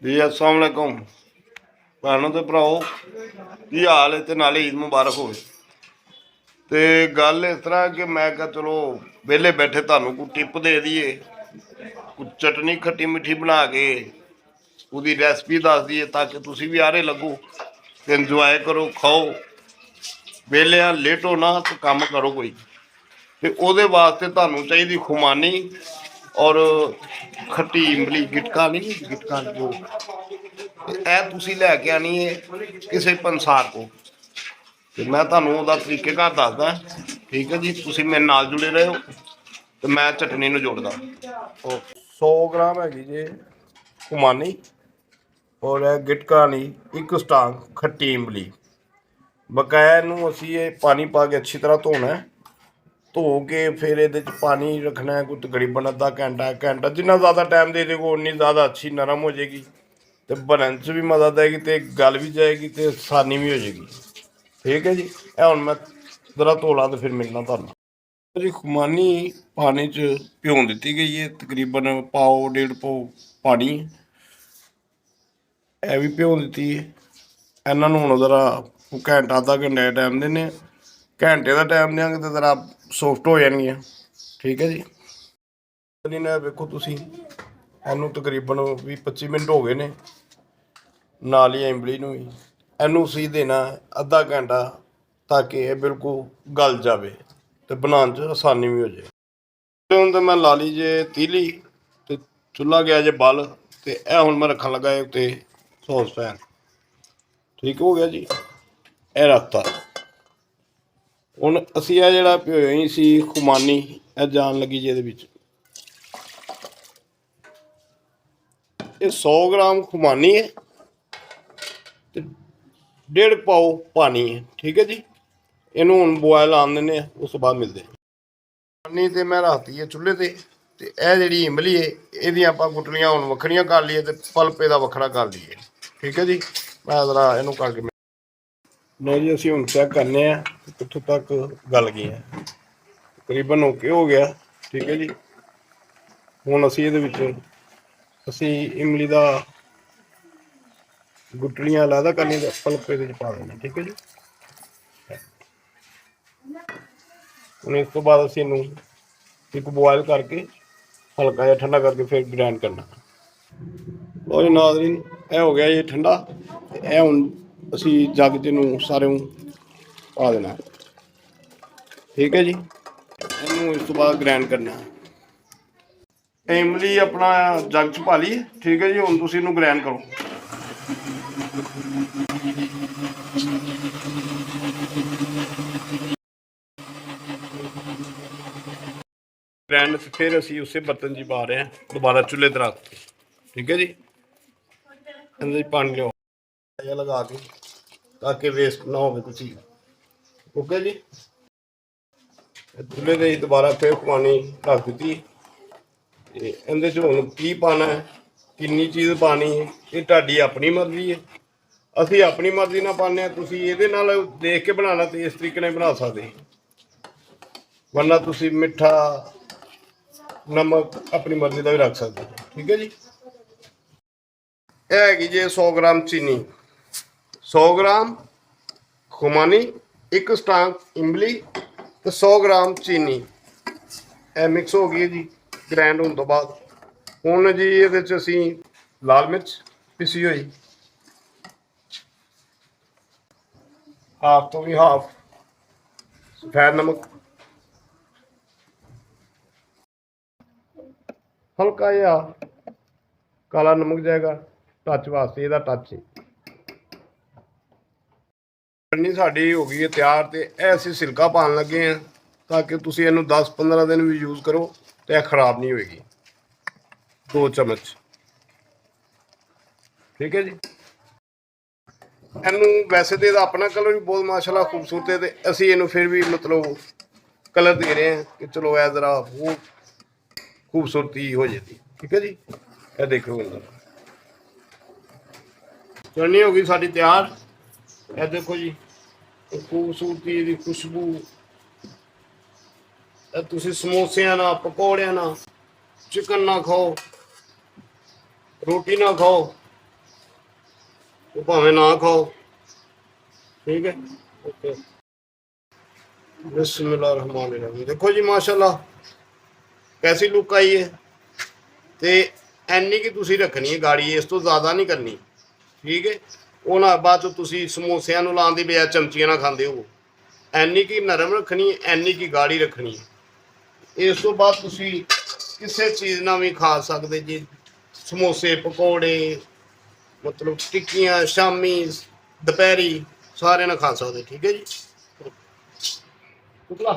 जी अस्सलाम वालेकुम भैनों ते भराओ की हाल है ते नाले ईद मुबारक हो। तो गल इस तरह कि मैं क्या चलो वेले बैठे तुहानू कोई टिप दे दिए, कुछ चटनी खट्टी मिठी बना के उसकी रेसिपी दस दिए ताकि तुसी भी आरे लगो तो इंजॉय करो, खाओ। वेले लेटो ना तो कम करो कोई। तो ਉਹਦੇ वास्ते ਤੁਹਾਨੂੰ चाहिए खुमानी और खट्टी इमली गिटका नहीं गिटका जो ਇਹ ਤੁਸੀਂ ਲੈ ਕੇ ਆਣੀ ਹੈ ਕਿਸੇ ਪੰਸਾਰ ਕੋ। ਤੇ ਮੈਂ ਤੁਹਾਨੂੰ ਉਹਦਾ ਤਰੀਕੇਕਾਰ ਦੱਸਦਾ। ਠੀਕ ਹੈ ਜੀ, ਤੁਸੀਂ ਮੇਰੇ ਨਾਲ ਜੁੜੇ ਰਹੋ ਤੇ ਮੈਂ ਚਟਨੀ ਨੂੰ ਜੋੜਦਾ। 100 ਗ੍ਰਾਮ ਹੈਗੀ ਜੇ खुमानी और गिटका नहीं एक स्टांग खट्टी इमली। बकाया ਨੂੰ ਅਸੀਂ ਇਹ ਪਾਣੀ ਪਾ ਕੇ ਅੱਛੀ ਤਰ੍ਹਾਂ ਧੋਣਾ ਹੈ। ਧੋ ਕੇ ਫਿਰ ਇਹਦੇ 'ਚ ਪਾਣੀ ਰੱਖਣਾ ਹੈ ਕੋਈ ਤਕਰੀਬਨ ਅੱਧਾ ਘੰਟਾ ਜਿੰਨਾ ਜ਼ਿਆਦਾ ਟਾਈਮ ਦੇ ਦੇਗੋ ਉਨੀ ਜ਼ਿਆਦਾ ਅੱਛੀ ਨਰਮ ਹੋ ਜਾਏਗੀ ਤੇ ਬਣਨ 'ਚ ਵੀ ਮਦਦ ਆਏਗੀ ਤੇ ਗਲ ਵੀ ਜਾਏਗੀ ਤੇ ਆਸਾਨੀ ਵੀ ਹੋ ਜਾਏਗੀ। ਠੀਕ ਹੈ ਜੀ, ਇਹ ਹੁਣ ਮੈਂ ਜ਼ਰਾ ਧੋ ਲਾ ਤੇ ਫਿਰ ਮਿਲਣਾ ਤੁਹਾਨੂੰ ਜੀ। ਖੁਮਾਨੀ ਪਾਣੀ 'ਚ ਭਿਉਂ ਦਿੱਤੀ ਗਈ ਹੈ ਤਕਰੀਬਨ ਪਾਓ ਡੇਢ ਪਾਓ ਪਾਣੀ। ਇਹ ਵੀ ਭਿਉਂ ਦਿੱਤੀ ਹੈ। ਇਹਨਾਂ ਨੂੰ ਹੁਣ ਜ਼ਰਾ ਘੰਟਾ ਅੱਧਾ ਘੰਟੇ ਦਾ ਟਾਈਮ ਦਿੰਦੇ ਹਾਂ। ਘੰਟੇ ਦਾ ਟਾਈਮ ਦਿਆਂਗੇ ਤਾਂ ਜ਼ਰਾ ਸੋਫਟ ਹੋ ਜਾਣਗੀਆਂ। ਠੀਕ ਹੈ ਜੀ, ਨੇ ਵੇਖੋ ਤੁਸੀਂ ਇਹਨੂੰ ਤਕਰੀਬਨ 20-25 ਮਿੰਟ ਹੋ ਗਏ ਨੇ। ਨਾਲ ਹੀ ਇਮਲੀ ਨੂੰ ਵੀ ਇਹਨੂੰ ਅਸੀਂ ਦੇਣਾ ਅੱਧਾ ਘੰਟਾ ਤਾਂ ਕਿ ਇਹ ਬਿਲਕੁਲ ਗਲ ਜਾਵੇ ਤੇ ਬਣਾਉਣ 'ਚ ਆਸਾਨੀ ਵੀ ਹੋ ਜਾਏ। ਹੁਣ ਤਾਂ ਮੈਂ ਲਾ ਲਈ ਜੇ ਤੀਲੀ ਤੇ ਚੁੱਲ੍ਹਾ ਗਿਆ ਜੇ ਬਲ ਤੇ ਇਹ ਹੁਣ ਮੈਂ ਰੱਖਣ ਲੱਗਾ ਉੱਤੇ ਸੌਸ ਪੈਨ। ਠੀਕ ਹੋ ਗਿਆ ਜੀ, ਇਹ ਰੱਖਤਾ। ਹੁਣ ਅਸੀਂ ਇਹ ਜਿਹੜਾ ਭਿਓਇਆ ਹੀ ਸੀ ਖੁਮਾਨੀ ਇਹ ਜਾਣ ਲੱਗੀ ਜੀ ਇਹਦੇ ਵਿੱਚ। ਇਹ 100 ਗ੍ਰਾਮ ਖੁਮਾਨੀ ਹੈ ਤੇ 1.5 ਪਾਓ ਪਾਣੀ ਹੈ। ਠੀਕ ਹੈ ਜੀ, ਇਹਨੂੰ ਹੁਣ ਬੋਇਲ ਆਉਣ ਦਿੰਦੇ ਹਾਂ, ਉਸ ਤੋਂ ਬਾਅਦ ਮਿਲਦੇ। ਖੁਮਾਨੀ ਤੇ ਮੈਂ ਰੱਖਤੀ ਹੈ ਚੁੱਲ੍ਹੇ ਤੇ ਇਹ ਜਿਹੜੀ ਇਮਲੀ ਹੈ ਇਹਦੀਆਂ ਆਪਾਂ ਗੁਟਲੀਆਂ ਹੁਣ ਵੱਖਰੀਆਂ ਕਰ ਲਈਏ ਤੇ ਪਲਪ ਇਹਦਾ ਵੱਖਰਾ ਕਰ ਲਈਏ। ਠੀਕ ਹੈ ਜੀ, ਮੈਂ ਜ਼ਰਾ ਇਹਨੂੰ ਕਰਕੇ ਲਓ ਜੀ ਅਸੀਂ ਹੁਣ ਚੈੱਕ ਕਰਨੇ ਆ ਕਿੱਥੋਂ ਤੱਕ ਗਲ ਗਈਆਂ। ਤਕਰੀਬਨ ਓਕੇ ਹੋ ਗਿਆ। ਠੀਕ ਹੈ ਜੀ, ਹੁਣ ਅਸੀਂ ਇਹਦੇ ਵਿੱਚ ਅਸੀਂ ਇਮਲੀ ਦਾ ਗੁਟਲੀਆਂ ਅਲੱਗ ਕਰਨੀਆਂ ਤੇ ਪਲਪ ਇਹਦੇ 'ਚ ਪਾ ਦੇਣਾ। ਠੀਕ ਹੈ ਜੀ, ਹੁਣ ਇਸ ਤੋਂ ਬਾਅਦ ਅਸੀਂ ਇਹਨੂੰ ਇੱਕ ਬੋਇਲ ਕਰਕੇ ਹਲਕਾ ਜਿਹਾ ਠੰਡਾ ਕਰਕੇ ਫਿਰ ਗ੍ਰਾਈਂਡ ਕਰਨਾ। ਲਓ ਜੀ ਨਾਜ਼ਰੀਨ, ਇਹ ਹੋ ਗਿਆ ਜੀ ਠੰਡਾ ਤੇ ਇਹ ਹੁਣ ਅਸੀਂ ਜੱਗ 'ਚ ਨੂੰ ਸਾਰੇ ਨੂੰ ਪਾ ਦੇਣਾ। ਠੀਕ ਹੈ ਜੀ, ਇਹਨੂੰ ਇਸ ਤੋਂ ਬਾਅਦ ਗ੍ਰਾਈਂਡ ਕਰਨਾ। ਇਮਲੀ ਆਪਣਾ ਜੱਗ 'ਚ ਪਾ ਲਈ। ਠੀਕ ਹੈ ਜੀ, ਹੁਣ ਤੁਸੀਂ ਇਹਨੂੰ ਗ੍ਰਾਈਂਡ ਕਰੋ। ਗ੍ਰਾਈਂਡ ਫਿਰ ਅਸੀਂ ਉਸੇ ਬਰਤਨ 'ਚ ਪਾ ਰਹੇ ਹਾਂ ਦੁਬਾਰਾ ਚੁੱਲ੍ਹੇ 'ਤੇ ਰੱਖ ਕੇ। ਠੀਕ ਹੈ ਜੀ, ਇਹਦੇ 'ਚ ਪਾਣੀ ਲਿਓ ਲਗਾ ਕੇ ਤਾਂ ਕਿ ਵੇਸਟ ਨਾ ਹੋਵੇ ਕੁਛ। ਓਕੇ ਜੀ, ਚੁੱਲ੍ਹੇ 'ਤੇ ਦੁਬਾਰਾ ਫਿਰ ਪਾਣੀ ਰੱਖ ਦਿੱਤੀ ਤੇ ਇਹਦੇ 'ਚ ਹੁਣ ਕੀ ਪਾਉਣਾ ਕਿੰਨੀ ਚੀਜ਼ ਪਾਣੀ ਇਹ ਤੁਹਾਡੀ ਆਪਣੀ ਮਰਜ਼ੀ ਹੈ। ਅਸੀਂ ਆਪਣੀ ਮਰਜ਼ੀ ਨਾਲ ਪਾਉਂਦੇ ਹਾਂ, ਤੁਸੀਂ ਇਹਦੇ ਨਾਲ ਦੇਖ ਕੇ ਬਣਾਉਣਾ ਤੇ ਇਸ ਤਰੀਕੇ ਨਾਲ ਬਣਾ ਸਕਦੇ। ਵਰਨਾ ਤੁਸੀਂ ਮਿੱਠਾ ਨਮਕ ਆਪਣੀ ਮਰਜ਼ੀ ਦਾ ਵੀ ਰੱਖ ਸਕਦੇ। ਠੀਕ ਹੈ ਜੀ, ਇਹ ਹੈਗੀ ਜੀ 100 ਗ੍ਰਾਮ ਚੀਨੀ, 100 ਗ੍ਰਾਮ ਖੁਮਾਨੀ, ਇੱਕ ਸਟਾਂਗ ਇਮਲੀ ਤੇ 100 ਗ੍ਰਾਮ ਚੀਨੀ ਇਹ ਮਿਕਸ ਹੋ ਗਈ ਹੈ ਜੀ ਗ੍ਰਾਈਂਡ ਹੋਣ ਤੋਂ ਬਾਅਦ। ਹੁਣ ਜੀ ਇਹਦੇ 'ਚ ਅਸੀਂ ਲਾਲ ਮਿਰਚ ਪਿਸੀ ਹੋਈ ਹਾਫ ਤੋਂ ਵੀ ਹਾਫ, ਸਫੈਦ ਨਮਕ, ਹਲਕਾ ਜਿਹਾ ਕਾਲਾ ਨਮਕ ਜਾਏਗਾ ਟੱਚ ਵਾਸਤੇ, ਇਹਦਾ ਟੱਚ। ਚਟਨੀ ਸਾਡੀ ਹੋ ਗਈ ਹੈ ਤਿਆਰ ਤੇ ਇਹ ਅਸੀਂ ਸਿਰਕਾ ਪਾਉਣ ਲੱਗੇ ਹਾਂ ਤਾਂ ਕਿ ਤੁਸੀਂ ਇਹਨੂੰ 10-15 ਦਿਨ ਵੀ ਯੂਜ਼ ਕਰੋ ਤੇ ਇਹ ਖਰਾਬ ਨਹੀਂ ਹੋਏਗੀ। 2 ਚਮਚ। ਠੀਕ ਹੈ ਜੀ, ਇਹਨੂੰ ਵੈਸੇ ਤਾਂ ਇਹਦਾ ਆਪਣਾ ਕਲਰ ਵੀ ਬਹੁਤ ਮਾਸ਼ਾਅੱਲਾ ਖੂਬਸੂਰਤ ਹੈ ਤੇ ਅਸੀਂ ਇਹਨੂੰ ਫਿਰ ਵੀ ਮਤਲਬ ਕਲਰ ਦੇ ਰਹੇ ਹਾਂ ਕਿ ਚਲੋ ਇਹ ਜ਼ਰਾ ਹੋਰ ਖੂਬਸੂਰਤੀ ਹੋ ਜਾਂਦੀ। ਠੀਕ ਹੈ ਜੀ, ਇਹ ਦੇਖੋ ਚਟਨੀ ਹੋ ਗਈ ਸਾਡੀ ਤਿਆਰ। ਇਹ ਦੇਖੋ ਜੀ ਖੂਬਸੂਰਤੀ ਦੀ ਖੁਸ਼ਬੂ। ਤੁਸੀਂ ਸਮੋਸਿਆਂ ਨਾਲ, ਪਕੌੜਿਆਂ ਨਾਲ, ਚਿਕਨ ਨਾਲ ਖਾਓ, ਰੋਟੀ ਨਾਲ ਖਾਓ, ਉਹ ਭਾਵੇਂ ਨਾ ਖਾਓ, ਠੀਕ ਹੈ। ਓਕੇ, बिस्मिल्लाहिर्रहमानिर्रहीम। देखो जी माशाल्लाह कैसी लुक आई है। तो इन्नी की तुसी रखनी है गाड़ी, इस तो ज़्यादा नहीं करनी, ठीक है। वो ना बाद तुसी समोसिया लाने की बजाय चमचियां ना खाते हो। इन्नी की नरम रखनी है, इन्नी की गाड़ी रखनी है। इस तो बाद तुसी किसी चीज़ ना भी खा सकते जी, समोसे पकौड़े मतलब टिक्कियां शामी दोपहरी सारे ना खा सकते, ठीक है जी। शुक्ला